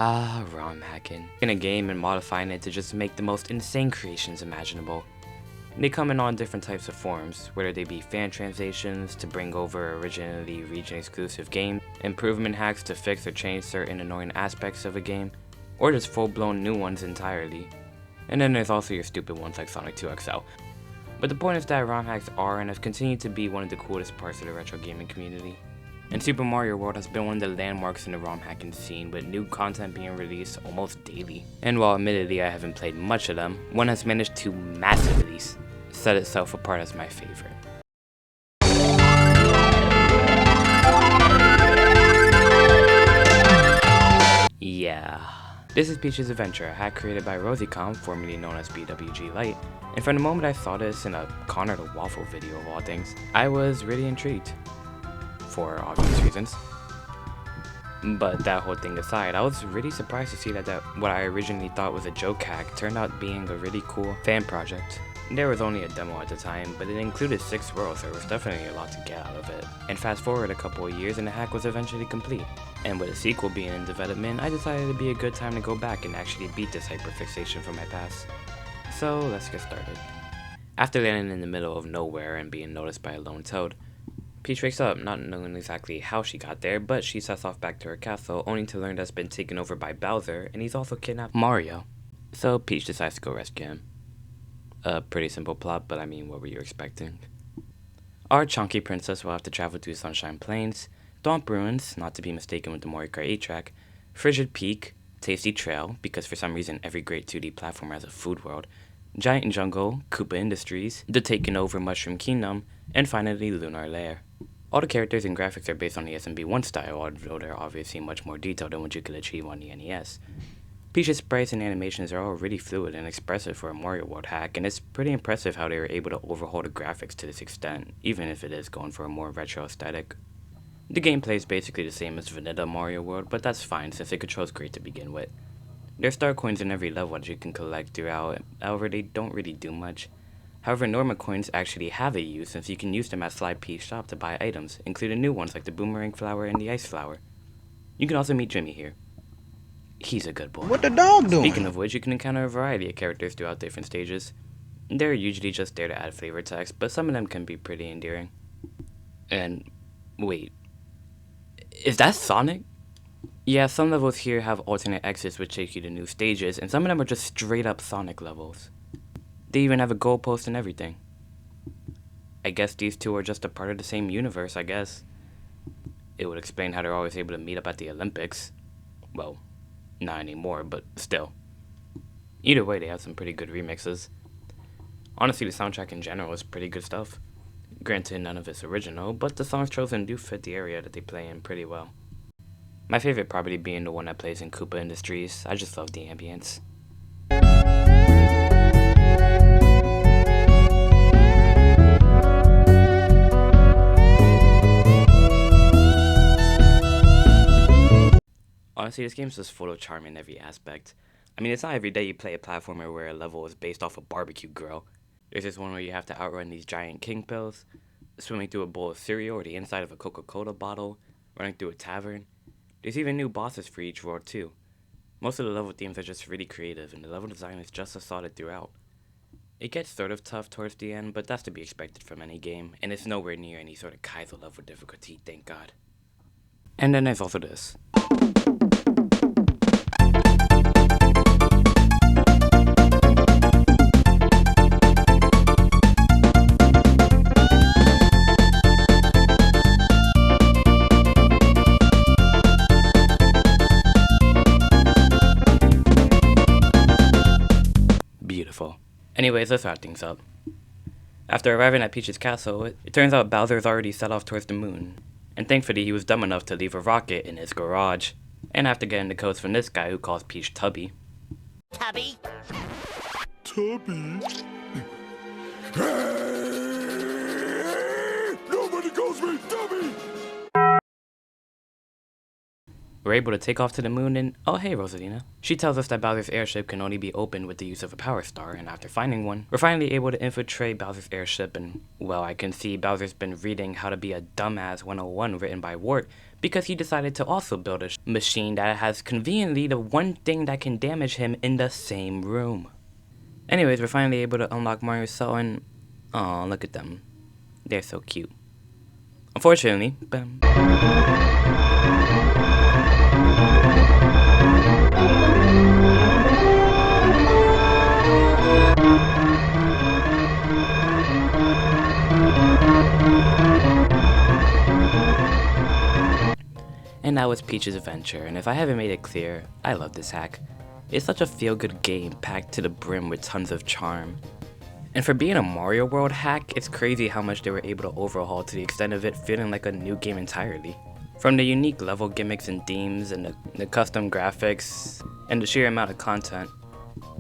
ROM hacking. In a game and modifying it to just make the most insane creations imaginable. They come in all different types of forms, whether they be fan translations to bring over originally region exclusive games, improvement hacks to fix or change certain annoying aspects of a game, or just full blown new ones entirely. And then there's also your stupid ones like Sonic 2XL. But the point is that ROM hacks are and have continued to be one of the coolest parts of the retro gaming community. And Super Mario World has been one of the landmarks in the ROM hacking scene, with new content being released almost daily. And while admittedly I haven't played much of them, one has managed to massively set itself apart as my favorite. Yeah. This is Peach's Adventure, a hack created by RosieCom, formerly known as BWG Lite, and from the moment I saw this in a Connor the Waffle video of all things, I was really intrigued. For obvious reasons. But that whole thing aside, I was really surprised to see that what I originally thought was a joke hack turned out being a really cool fan project. There was only a demo at the time, but it included 6 worlds, so there was definitely a lot to get out of it. And fast forward a couple of years and the hack was eventually complete. And with a sequel being in development, I decided it'd be a good time to go back and actually beat this hyperfixation from my past. So let's get started. After landing in the middle of nowhere and being noticed by a lone toad, Peach wakes up, not knowing exactly how she got there, but she sets off back to her castle, only to learn that it's been taken over by Bowser, and he's also kidnapped Mario. So Peach decides to go rescue him. A pretty simple plot, but I mean, what were you expecting? Our chunky princess will have to travel through Sunshine Plains, Thwomp Ruins, not to be mistaken with the Mario Kart 8 track, Frigid Peak, Tasty Trail, because for some reason every great 2D platformer has a food world, Giant Jungle, Koopa Industries, the taken over Mushroom Kingdom, and finally Lunar Lair. All the characters and graphics are based on the SMB1 style, although they're obviously much more detailed than what you could achieve on the NES. Peach's sprites and animations are all really fluid and expressive for a Mario World hack, and it's pretty impressive how they were able to overhaul the graphics to this extent, even if it is going for a more retro aesthetic. The gameplay is basically the same as vanilla Mario World, but that's fine since the control's great to begin with. There's star coins in every level that you can collect throughout, however they don't really do much. However, Norma coins actually have a use since you can use them at Sly Pete's shop to buy items, including new ones like the Boomerang Flower and the Ice Flower. You can also meet Jimmy here. He's a good boy. What the dog doing? Speaking of which, you can encounter a variety of characters throughout different stages. They're usually just there to add flavor text, but some of them can be pretty endearing. And wait, is that Sonic? Yeah, some levels here have alternate exits which take you to new stages, and some of them are just straight up Sonic levels. They even have a goalpost and everything. I guess these two are just a part of the same universe, I guess. It would explain how they're always able to meet up at the Olympics. Well, not anymore, but still. Either way, they have some pretty good remixes. Honestly, the soundtrack in general is pretty good stuff. Granted, none of it's original, but the songs chosen do fit the area that they play in pretty well. My favorite probably being the one that plays in Koopa Industries. I just love the ambience. Honestly, this game's just full of charm in every aspect. I mean, it's not every day you play a platformer where a level is based off a barbecue grill. There's this one where you have to outrun these giant king pills, swimming through a bowl of cereal or the inside of a Coca-Cola bottle, running through a tavern. There's even new bosses for each world too. Most of the level themes are just really creative, and the level design is just as solid throughout. It gets sort of tough towards the end, but that's to be expected from any game, and it's nowhere near any sort of Kaizo level difficulty, thank God. And then there's also this. Beautiful. Anyways, let's wrap things up. After arriving at Peach's castle, it turns out Bowser's already set off towards the moon. And thankfully he was dumb enough to leave a rocket in his garage. And after getting the codes from this guy who calls Peach Tubby. Tubby? Tubby? Nobody calls me Tubby! We're able to take off to the moon and, oh hey Rosalina. She tells us that Bowser's airship can only be opened with the use of a power star, and after finding one, we're finally able to infiltrate Bowser's airship, and well, I can see Bowser's been reading How to Be a Dumbass 101 written by Wart, because he decided to also build a machine that has conveniently the one thing that can damage him in the same room. Anyways, we're finally able to unlock Mario's cell, and aw, look at them. They're so cute. Unfortunately, and that was Peach's Adventure, and if I haven't made it clear, I love this hack. It's such a feel-good game packed to the brim with tons of charm. And for being a Mario World hack, it's crazy how much they were able to overhaul to the extent of it feeling like a new game entirely. From the unique level gimmicks and themes, and the custom graphics, and the sheer amount of content.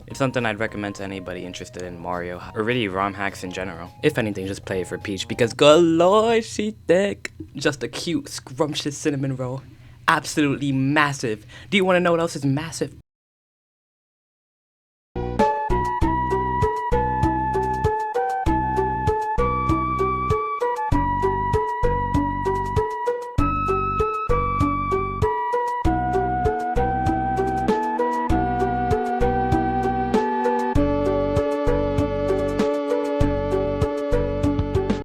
It's something I'd recommend to anybody interested in Mario, or really ROM hacks in general. If anything, just play it for Peach, because good lord, she thick. Just a cute, scrumptious cinnamon roll. Absolutely massive. Do you want to know what else is massive?